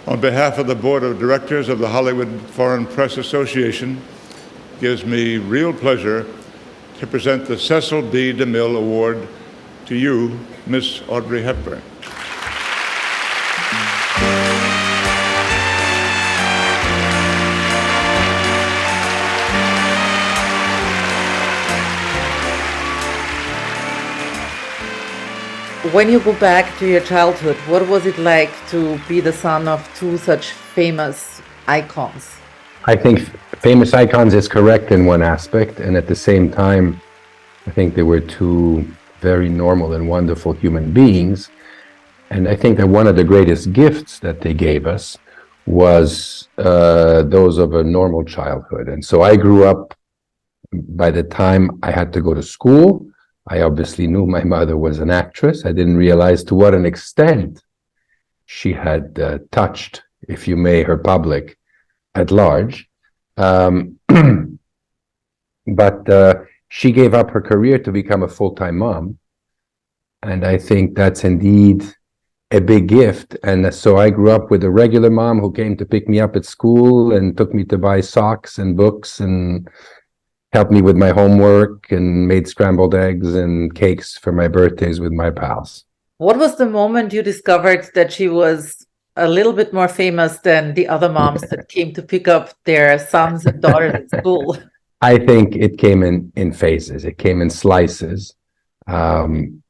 On behalf of the Board of Directors of the Hollywood Foreign Press Association, it gives me real pleasure to present the Cecil B. DeMille Award to you, Miss Audrey Hepburn. When you go back to your childhood, what was it like to be the son of two such famous icons? I think famous icons is correct in one aspect, and at the same time, I think they were two very normal and wonderful human beings. And I think that one of the greatest gifts that they gave us was those of a normal childhood. And so I grew up, by the time I had to go to school, I obviously knew my mother was an actress. I didn't realize to what an extent she had touched, if you may, her public at large. But she gave up her career to become a full-time mom. And I think that's indeed a big gift. And so I grew up with a regular mom who came to pick me up at school and took me to buy socks and books and helped me with my homework and made scrambled eggs and cakes for my birthdays with my pals. What was the moment you discovered that she was a little bit more famous than the other moms that came to pick up their sons and daughters at school? I think it came in phases. It came in slices. In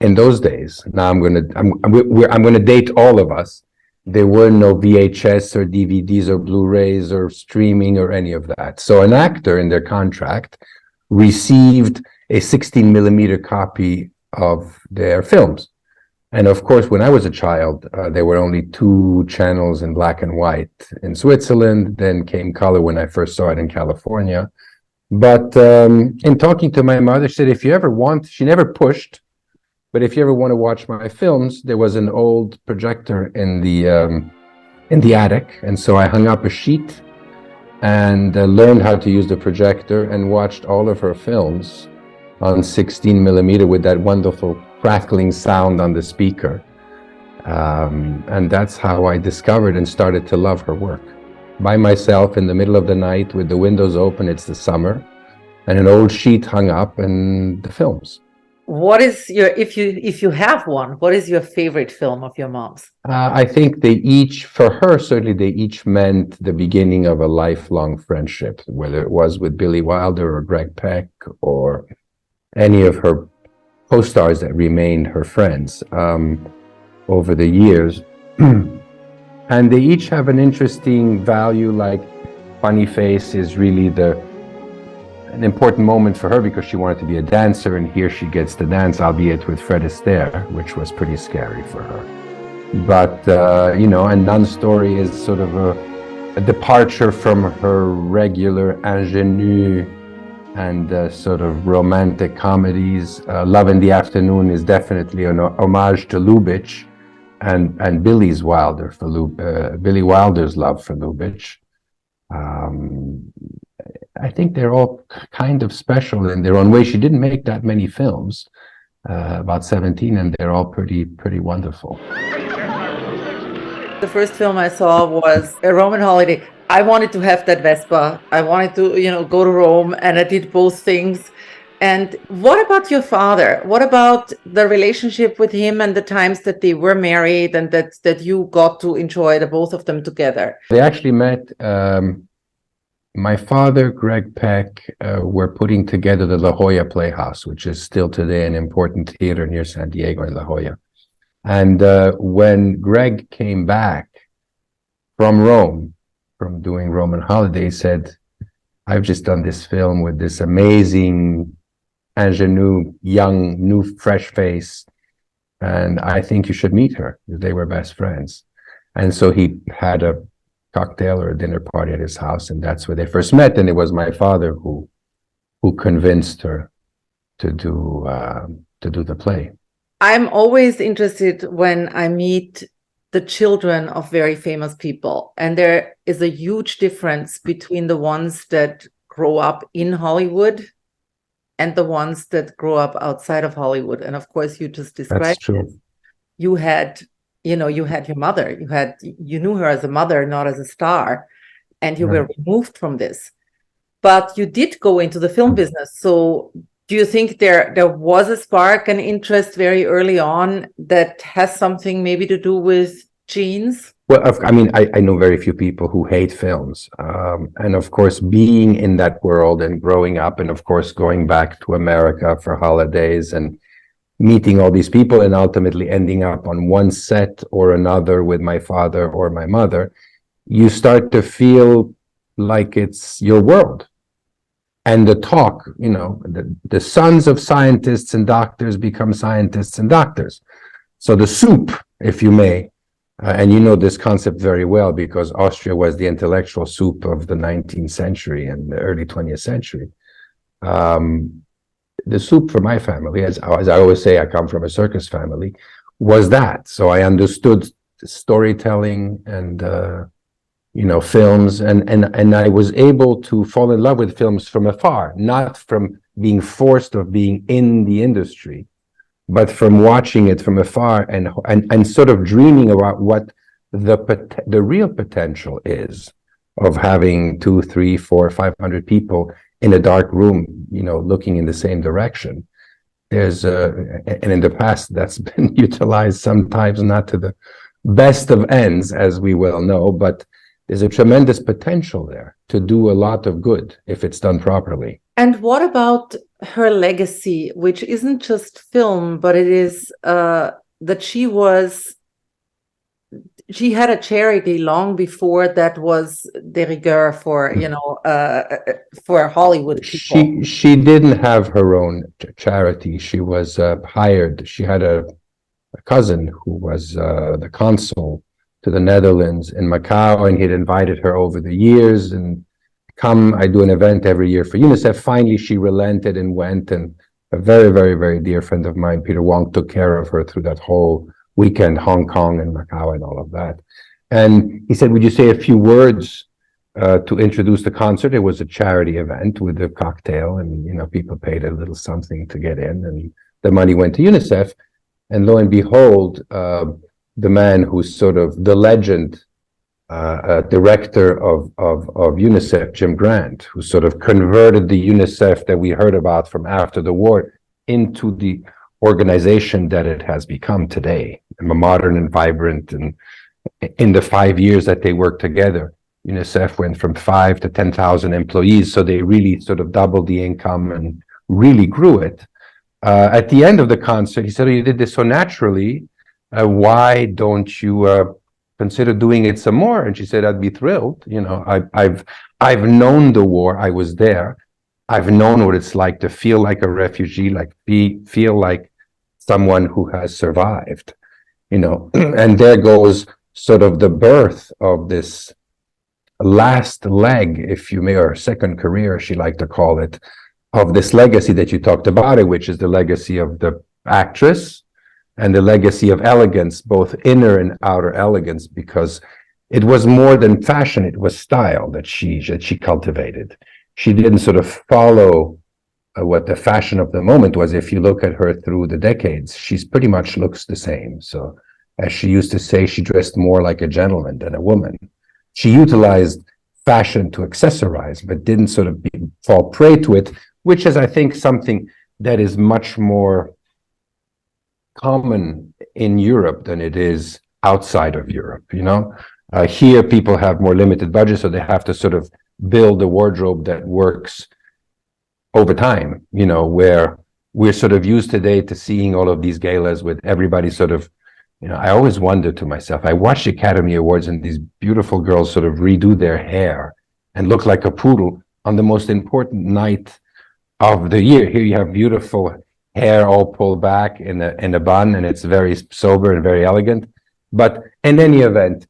those days, now I'm gonna date all of us. There were no VHS or DVDs or Blu-rays or streaming or any of that. So an actor in their contract received a 16 millimeter copy of their films. And of course, when I was a child, there were only two channels in black and white in Switzerland, then came color when I first saw it in California. But in talking to my mother, she said, if you ever want, she never pushed, but if you ever want to watch my films, there was an old projector in the attic. And so I hung up a sheet and learned how to use the projector and watched all of her films on 16 millimeter with that wonderful crackling sound on the speaker. And that's how I discovered and started to love her work. By myself in the middle of the night with the windows open, it's the summer, and an old sheet hung up and the films. What is your, if you have one, what is your favorite film of your mom's? I think they each, for her, certainly they each meant the beginning of a lifelong friendship, whether it was with Billy Wilder or Greg Peck or any of her co-stars that remained her friends over the years. And they each have an interesting value, like Funny Face is really an important moment for her because she wanted to be a dancer, and here she gets to dance, albeit with Fred Astaire, which was pretty scary for her. But, and Nun's Story is sort of a departure from her regular ingenue and sort of romantic comedies. Love in the Afternoon is definitely an homage to Lubitsch and Billy Wilder's love for Lubitsch. I think they're all kind of special in their own way. She didn't make that many films, about 17, and they're all pretty wonderful. The first film I saw was A Roman Holiday. I wanted to have that Vespa. I wanted to, go to Rome, and I did both things. And what about your father? What about the relationship with him and the times that they were married and that you got to enjoy the both of them together? They actually met. My father, Greg Peck, were putting together the La Jolla Playhouse, which is still today an important theater near San Diego in La Jolla. And when Greg came back from Rome, from doing Roman Holiday, he said, I've just done this film with this amazing ingenue, young, new, fresh face, and I think you should meet her. They were best friends. And so he had a cocktail or a dinner party at his house, and that's where they first met. And it was my father who convinced her to do the play. I'm always interested when I meet the children of very famous people, and there is a huge difference between the ones that grow up in Hollywood and the ones that grow up outside of Hollywood. And of course, you just described That's true. it. You had you had your mother, you knew her as a mother, not as a star, and you were removed from this. But you did go into the film business. So do you think there was a spark, an interest very early on that has something maybe to do with genes? Well, I mean, I know very few people who hate films. And of course, being in that world and growing up, and of course, going back to America for holidays and meeting all these people and ultimately ending up on one set or another with my father or my mother, you start to feel like it's your world. And the talk, the sons of scientists and doctors become scientists and doctors. So the soup, if you may, and you know this concept very well because Austria was the intellectual soup of the 19th century and the early 20th century. The soup for my family, as I always say, I come from a circus family, was that. So I understood storytelling and films, and I was able to fall in love with films from afar, not from being forced of being in the industry, but from watching it from afar and sort of dreaming about what the real potential is of having 2, 3, 4, 500 people in a dark room, looking in the same direction. And in the past, that's been utilized sometimes not to the best of ends, as we well know, but there's a tremendous potential there to do a lot of good if it's done properly. And what about her legacy, which isn't just film, but it is that she had a charity long before that was de rigueur for Hollywood people. She didn't have her own charity. She was hired. She had a cousin who was the consul to the Netherlands in Macau, and he'd invited her over the years and I do an event every year for UNICEF. Finally, she relented and went, and a very, very, very dear friend of mine, Peter Wong, took care of her through that whole weekend, Hong Kong and Macau and all of that. And he said, would you say a few words to introduce the concert? It was a charity event with a cocktail, and people paid a little something to get in, and the money went to UNICEF. And lo and behold, the man who's sort of the legend director of UNICEF, Jim Grant, who sort of converted the UNICEF that we heard about from after the war into the organization that it has become today, a modern and vibrant. And in the 5 years that they worked together, UNICEF went from 5 to 10,000 employees. So they really sort of doubled the income and really grew it. At the end of the concert, he said, "Oh, you did this so naturally. Why don't you consider doing it some more?" And she said, "I'd be thrilled. I've known the war. I was there. I've known what it's like to feel like a refugee, feel like someone who has survived, And there goes sort of the birth of this last leg, if you may, or second career, she liked to call it, of this legacy that you talked about, which is the legacy of the actress and the legacy of elegance, both inner and outer elegance, because it was more than fashion, it was style that she cultivated. She didn't sort of follow what the fashion of the moment was. If you look at her through the decades, she's pretty much looks the same. So as she used to say, she dressed more like a gentleman than a woman. She utilized fashion to accessorize, but didn't sort of fall prey to it, which is, I think, something that is much more common in Europe than it is outside of Europe. Here people have more limited budgets, so they have to sort of build a wardrobe that works over time, where we're sort of used today to seeing all of these galas with everybody sort of, I always wonder to myself, I watch the Academy Awards and these beautiful girls sort of redo their hair and look like a poodle on the most important night of the year. Here you have beautiful hair all pulled back in a bun, and it's very sober and very elegant. But in any event,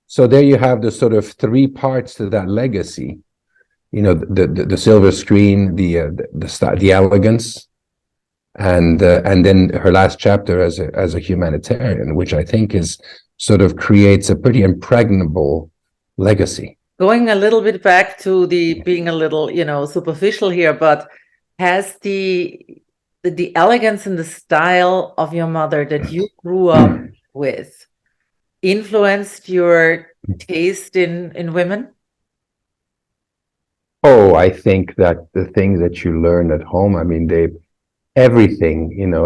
so there you have the sort of 3 parts to that legacy. The silver screen, the elegance, and then her last chapter as a humanitarian, which I think is sort of creates a pretty impregnable legacy. Going a little bit back to the being a little, superficial here, but has the elegance and the style of your mother that you grew up with influenced your taste in women? Oh, I think that the things that you learn at home, I mean, everything,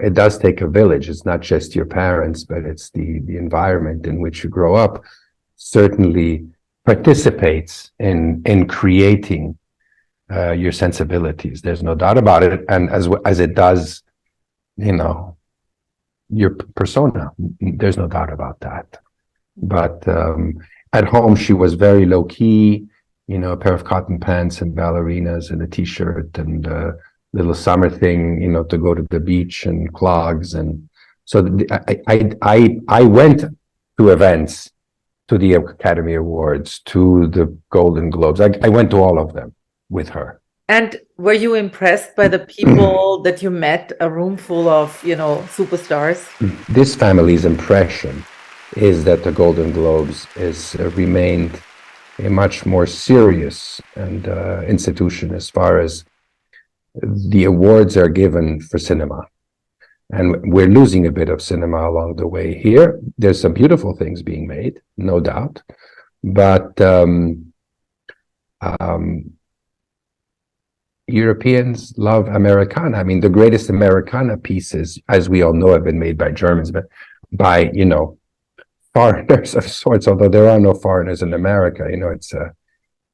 it does take a village. It's not just your parents, but it's the environment in which you grow up certainly participates in creating your sensibilities. There's no doubt about it. And as it does, your persona, there's no doubt about that. But at home, she was very low key, a pair of cotton pants and ballerinas and a t-shirt and a little summer thing, to go to the beach and clogs. And so I went to events, to the Academy Awards, to the Golden Globes. I went to all of them with her. And were you impressed by the people that you met, a room full of, superstars? This family's impression is that the Golden Globes is remained a much more serious and institution as far as the awards are given for cinema. And we're losing a bit of cinema along the way here. There's some beautiful things being made, no doubt. But Europeans love Americana. I mean, the greatest Americana pieces, as we all know, have been made by Germans, but by, foreigners of sorts, although there are no foreigners in America.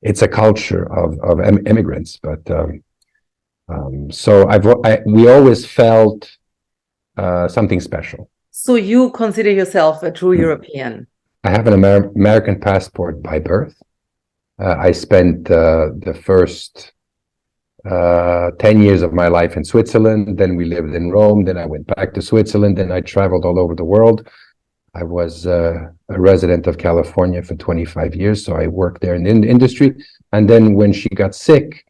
It's a culture of immigrants. But so we always felt something special. So you consider yourself a true European? I have an American passport by birth. I spent the first 10 years of my life in Switzerland. Then we lived in Rome. Then I went back to Switzerland. Then I traveled all over the world. I was a resident of California for 25 years, so I worked there in the industry. And then when she got sick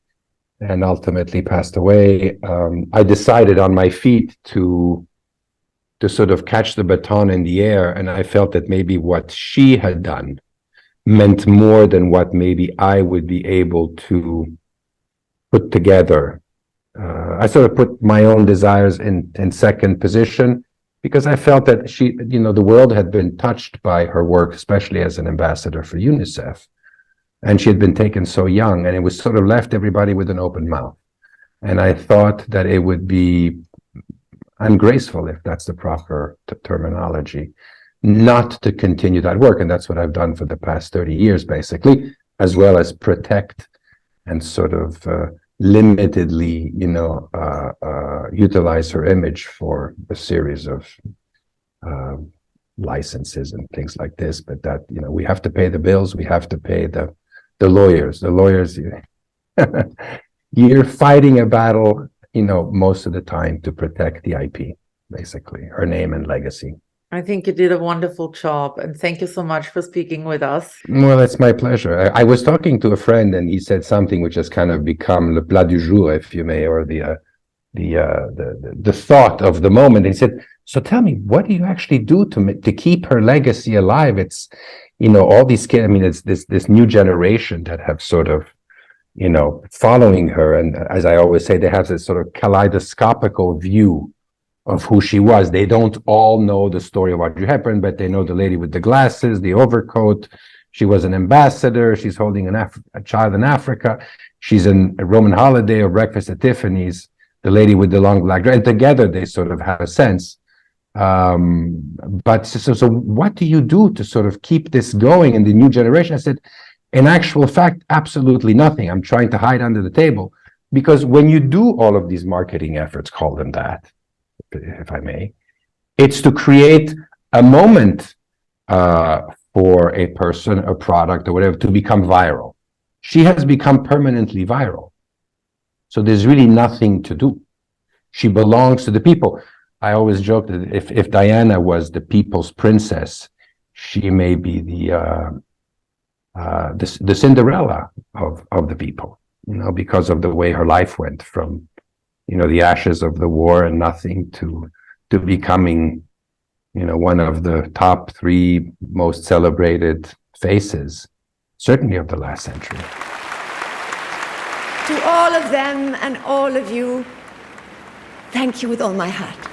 and ultimately passed away, I decided on my feet to sort of catch the baton in the air. And I felt that maybe what she had done meant more than what maybe I would be able to put together. I sort of put my own desires in second position, because I felt that she, the world had been touched by her work, especially as an ambassador for UNICEF. And she had been taken so young, and it was sort of left everybody with an open mouth. And I thought that it would be ungraceful, if that's the proper terminology, not to continue that work. And that's what I've done for the past 30 years, basically, as well as protect and sort of limitedly, utilize her image for a series of licenses and things like this. But that, we have to pay the bills. We have to pay the lawyers. The lawyers, you're fighting a battle, most of the time to protect the IP, basically, her name and legacy. I think you did a wonderful job, and thank you so much for speaking with us. Well, it's my pleasure. I was talking to a friend, and he said something which has kind of become le plat du jour, if you may, or the thought of the moment. He said, "So tell me, what do you actually do to keep her legacy alive?" It's, all these kids. I mean, it's this new generation that have sort of, following her, and as I always say, they have this sort of kaleidoscopical view of who she was. They don't all know the story of Audrey Hepburn, but they know the lady with the glasses, the overcoat. She was an ambassador. She's holding a child in Africa. She's in a Roman holiday or breakfast at Tiffany's, the lady with the long black dress. And together they sort of have a sense. But so what do you do to sort of keep this going in the new generation? I said, in actual fact, absolutely nothing. I'm trying to hide under the table, because when you do all of these marketing efforts, call them that, if I may, it's to create a moment for a person, a product, or whatever, to become viral. She has become permanently viral. So there's really nothing to do. She belongs to the people. I always joke that if Diana was the people's princess, she may be the Cinderella of the people, because of the way her life went from, the ashes of the war and nothing to becoming, one of the top 3 most celebrated faces, certainly of the last century. To all of them and all of you, thank you with all my heart.